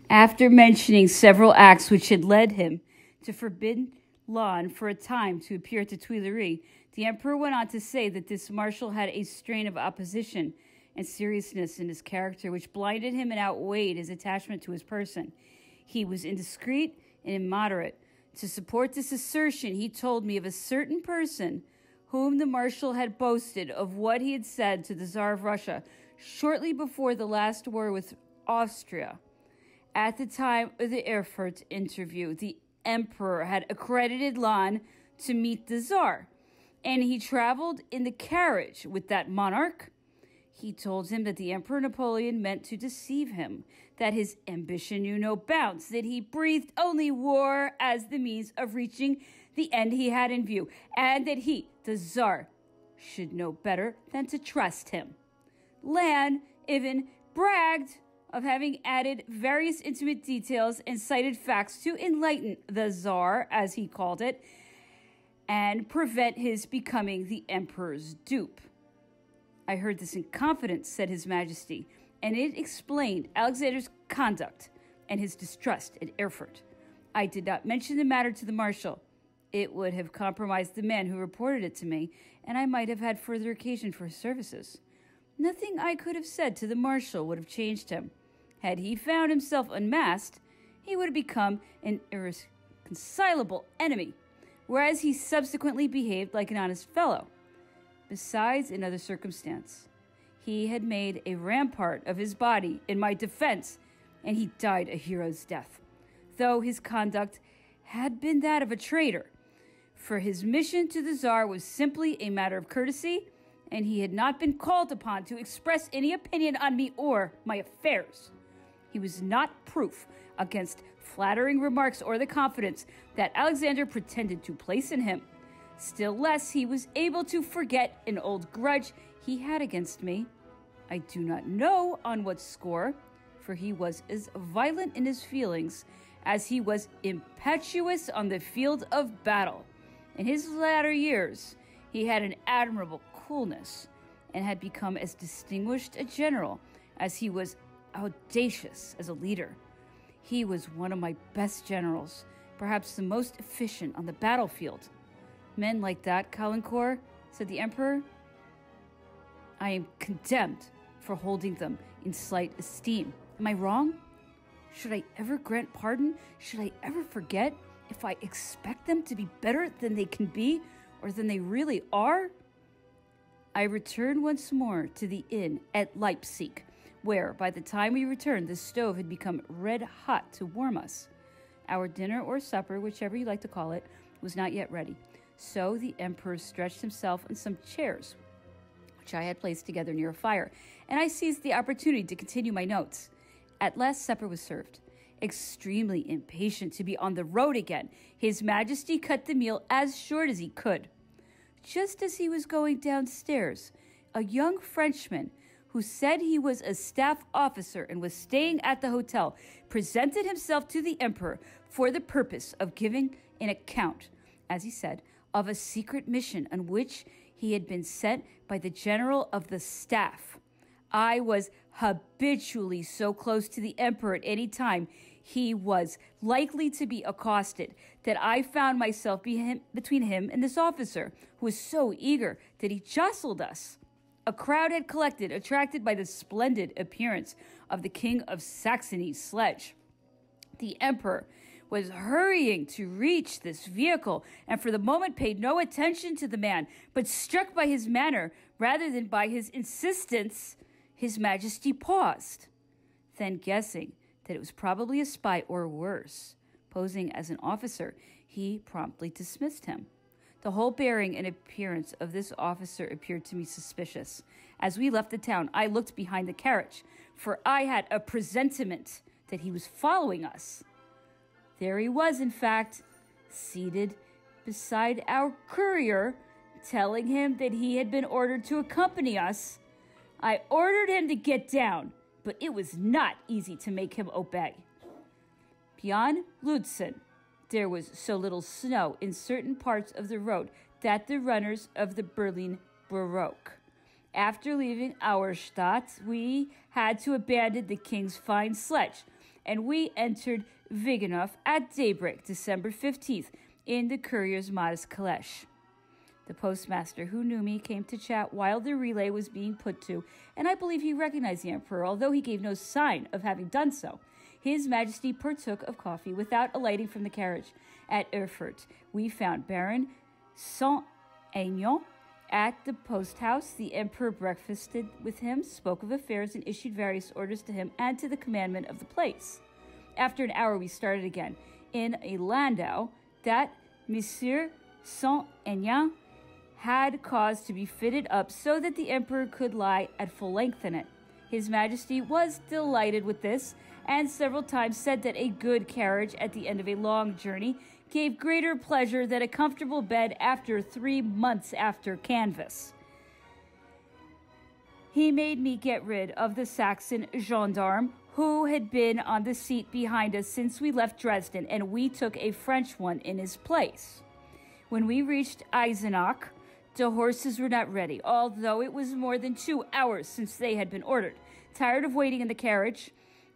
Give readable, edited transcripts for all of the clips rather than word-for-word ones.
After mentioning several acts which had led him to forbid Laon for a time to appear at the Tuileries, the emperor went on to say that this marshal had a strain of opposition and seriousness in his character which blinded him and outweighed his attachment to his person. He was indiscreet and immoderate. To support this assertion, he told me of a certain person whom the marshal had boasted of what he had said to the Tsar of Russia shortly before the last war with Austria. At the time of the Erfurt interview, the emperor had accredited Laon to meet the Tsar, and he traveled in the carriage with that monarch. He told him that the Emperor Napoleon meant to deceive him, that his ambition knew no bounds, that he breathed only war as the means of reaching the end he had in view, and that he, the Tsar, should know better than to trust him. Laon even bragged of having added various intimate details and cited facts to enlighten the Tsar, as he called it, and prevent his becoming the emperor's dupe. I heard this in confidence, said His Majesty, and it explained Alexander's conduct and his distrust at Erfurt. I did not mention the matter to the marshal. It would have compromised the man who reported it to me, and I might have had further occasion for his services. Nothing I could have said to the marshal would have changed him. Had he found himself unmasked, he would have become an irreconcilable enemy, whereas he subsequently behaved like an honest fellow. Besides, another circumstance. He had made a rampart of his body in my defense, and he died a hero's death, though his conduct had been that of a traitor. For his mission to the Tsar was simply a matter of courtesy, and he had not been called upon to express any opinion on me or my affairs. He was not proof against flattering remarks or the confidence that Alexander pretended to place in him. Still less, he was able to forget an old grudge he had against me. I do not know on what score, for he was as violent in his feelings as he was impetuous on the field of battle. In his latter years, he had an admirable coolness and had become as distinguished a general as he was audacious as a leader. He was one of my best generals, perhaps the most efficient on the battlefield. Men like that, Caulaincourt, said the emperor, I am condemned for holding them in slight esteem. Am I wrong? Should I ever grant pardon? Should I ever forget if I expect them to be better than they can be or than they really are? I returned once more to the inn at Leipzig, where, by the time we returned, the stove had become red hot to warm us. Our dinner or supper, whichever you like to call it, was not yet ready. So the emperor stretched himself on some chairs, which I had placed together near a fire, and I seized the opportunity to continue my notes. At last supper was served. Extremely impatient to be on the road again, His Majesty cut the meal as short as he could. Just as he was going downstairs, a young Frenchman who said he was a staff officer and was staying at the hotel presented himself to the emperor for the purpose of giving an account, as he said, of a secret mission on which he had been sent by the general of the staff. I was habitually so close to the emperor at any time he was likely to be accosted that I found myself between him and this officer, who was so eager that he jostled us. A crowd had collected, attracted by the splendid appearance of the King of Saxony's sledge. The emperor was hurrying to reach this vehicle, and for the moment paid no attention to the man, but struck by his manner rather than by his insistence, His Majesty paused. Then, guessing that it was probably a spy or worse, posing as an officer, he promptly dismissed him. The whole bearing and appearance of this officer appeared to me suspicious. As we left the town, I looked behind the carriage, for I had a presentiment that he was following us. There he was, in fact, seated beside our courier, telling him that he had been ordered to accompany us. I ordered him to get down, but it was not easy to make him obey. Beyond Lutzen, there was so little snow in certain parts of the road that the runners of the Berlin Baroque. After leaving Auerstadt, we had to abandon the king's fine sledge and we entered Viganov at daybreak, December 15th, in the courier's modest caleche. The postmaster, who knew me, came to chat while the relay was being put to, and I believe he recognized the emperor, although he gave no sign of having done so. His Majesty partook of coffee without alighting from the carriage. At Erfurt, we found Baron Saint-Aignan at the post-house. The emperor breakfasted with him, spoke of affairs, and issued various orders to him and to the commandant of the place. After an hour, we started again in a landau that Monsieur Saint-Aignan had caused to be fitted up so that the emperor could lie at full length in it. His Majesty was delighted with this, and several times said that a good carriage at the end of a long journey gave greater pleasure than a comfortable bed after 3 months after canvas. He made me get rid of the Saxon gendarme who had been on the seat behind us since we left Dresden, and we took a French one in his place. When we reached Eisenach, the horses were not ready, although it was more than 2 hours since they had been ordered. Tired of waiting in the carriage,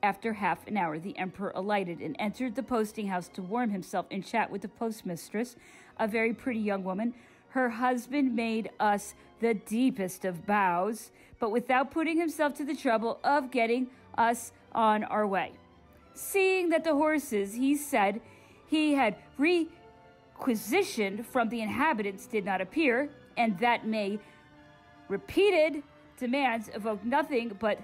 after half an hour, the emperor alighted and entered the posting house to warm himself and chat with the postmistress, a very pretty young woman. Her husband made us the deepest of bows, but without putting himself to the trouble of getting us on our way. Seeing that the horses, he said, he had requisitioned from the inhabitants did not appear, and that may repeated demands evoked nothing but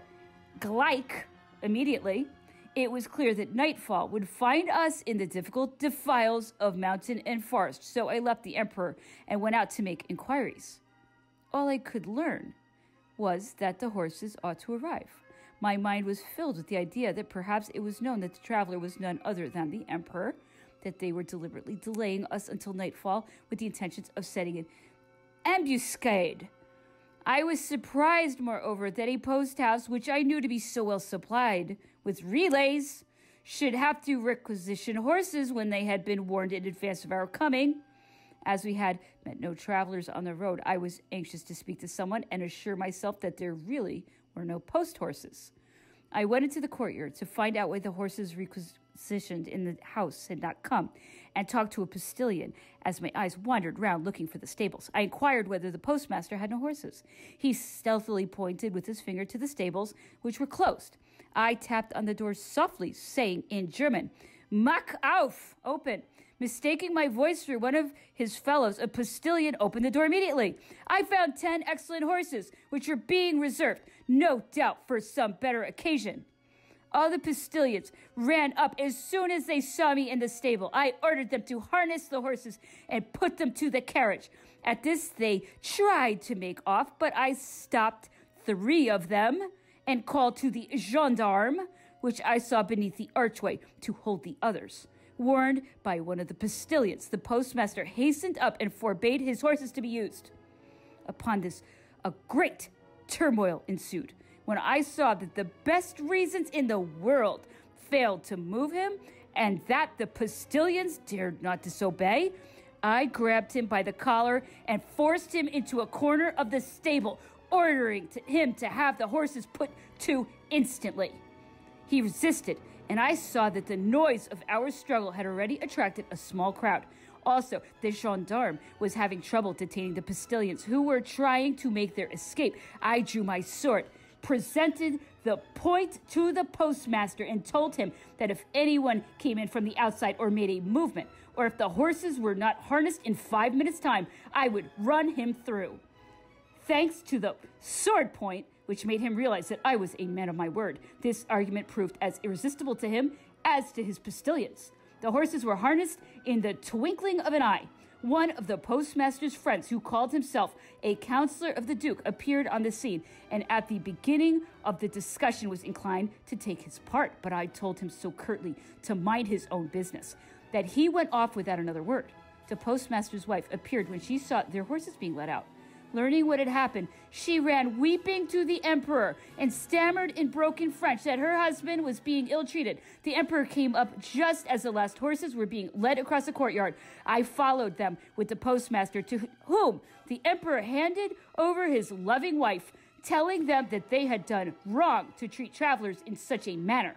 gleich immediately, it was clear that nightfall would find us in the difficult defiles of mountain and forest, so I left the emperor and went out to make inquiries. All I could learn was that the horses ought to arrive. My mind was filled with the idea that perhaps it was known that the traveler was none other than the emperor, that they were deliberately delaying us until nightfall with the intentions of setting an ambuscade. I was surprised, moreover, that a post house, which I knew to be so well supplied with relays, should have to requisition horses when they had been warned in advance of our coming. As we had met no travelers on the road, I was anxious to speak to someone and assure myself that there really were no post horses. I went into the courtyard to find out why the horses requisitioned in the house had not come, and talked to a postilion as my eyes wandered round looking for the stables. I inquired whether the postmaster had no horses. He stealthily pointed with his finger to the stables, which were closed. I tapped on the door softly, saying in German, "Mach auf!" Open. Mistaking my voice for one of his fellows, a postilion opened the door immediately. I found 10 excellent horses, which were being reserved, no doubt for some better occasion. All the postilions ran up as soon as they saw me in the stable. I ordered them to harness the horses and put them to the carriage. At this, they tried to make off, but I stopped 3 of them and called to the gendarme, which I saw beneath the archway, to hold the others. Warned by one of the postilions, the postmaster hastened up and forbade his horses to be used. Upon this, a great turmoil ensued. When I saw that the best reasons in the world failed to move him, and that the postilions dared not disobey, I grabbed him by the collar and forced him into a corner of the stable, ordering him to have the horses put to instantly. He resisted, and I saw that the noise of our struggle had already attracted a small crowd. Also, the gendarme was having trouble detaining the postilions, who were trying to make their escape. I drew my sword, presented the point to the postmaster, and told him that if anyone came in from the outside or made a movement, or if the horses were not harnessed in 5 minutes' time, I would run him through. Thanks to the sword point, which made him realize that I was a man of my word, this argument proved as irresistible to him as to his postilions. The horses were harnessed in the twinkling of an eye. One of the postmaster's friends, who called himself a counselor of the Duke, appeared on the scene, and at the beginning of the discussion was inclined to take his part, but I told him so curtly to mind his own business that he went off without another word. The postmaster's wife appeared when she saw their horses being let out. Learning what had happened, she ran weeping to the emperor and stammered in broken French that her husband was being ill-treated. The emperor came up just as the last horses were being led across the courtyard. I followed them with the postmaster, to whom the emperor handed over his loving wife, telling them that they had done wrong to treat travelers in such a manner.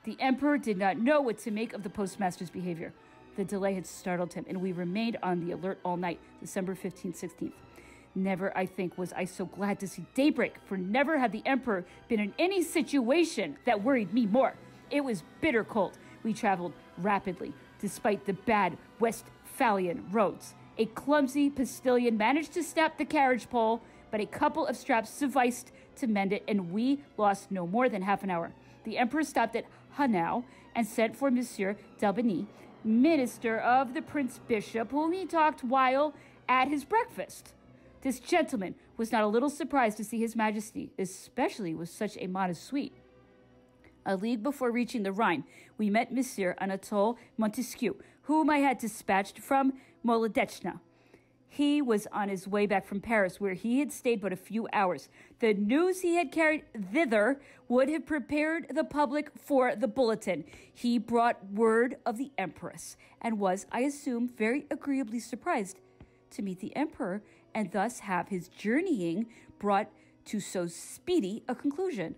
The emperor did not know what to make of the postmaster's behavior. The delay had startled him, and we remained on the alert all night, December 15th, 16th. Never, I think, was I so glad to see daybreak, for never had the emperor been in any situation that worried me more. It was bitter cold. We traveled rapidly, despite the bad Westphalian roads. A clumsy postilion managed to snap the carriage pole, but a couple of straps sufficed to mend it, and we lost no more than half an hour. The emperor stopped at Hanau and sent for Monsieur d'Albany, minister of the Prince Bishop, whom he talked while at his breakfast. This gentleman was not a little surprised to see His Majesty, especially with such a modest suite. A league before reaching the Rhine, we met Monsieur Anatole Montesquieu, whom I had dispatched from Molodechna. He was on his way back from Paris, where he had stayed but a few hours. The news he had carried thither would have prepared the public for the bulletin. He brought word of the Empress, and was, I assume, very agreeably surprised to meet the Emperor, and thus have his journeying brought to so speedy a conclusion.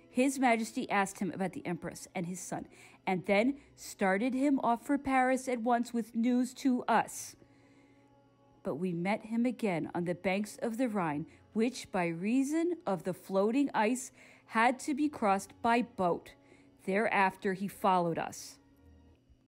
His Majesty asked him about the Empress and his son, and then started him off for Paris at once with news to us. But we met him again on the banks of the Rhine, which, by reason of the floating ice, had to be crossed by boat. Thereafter he followed us.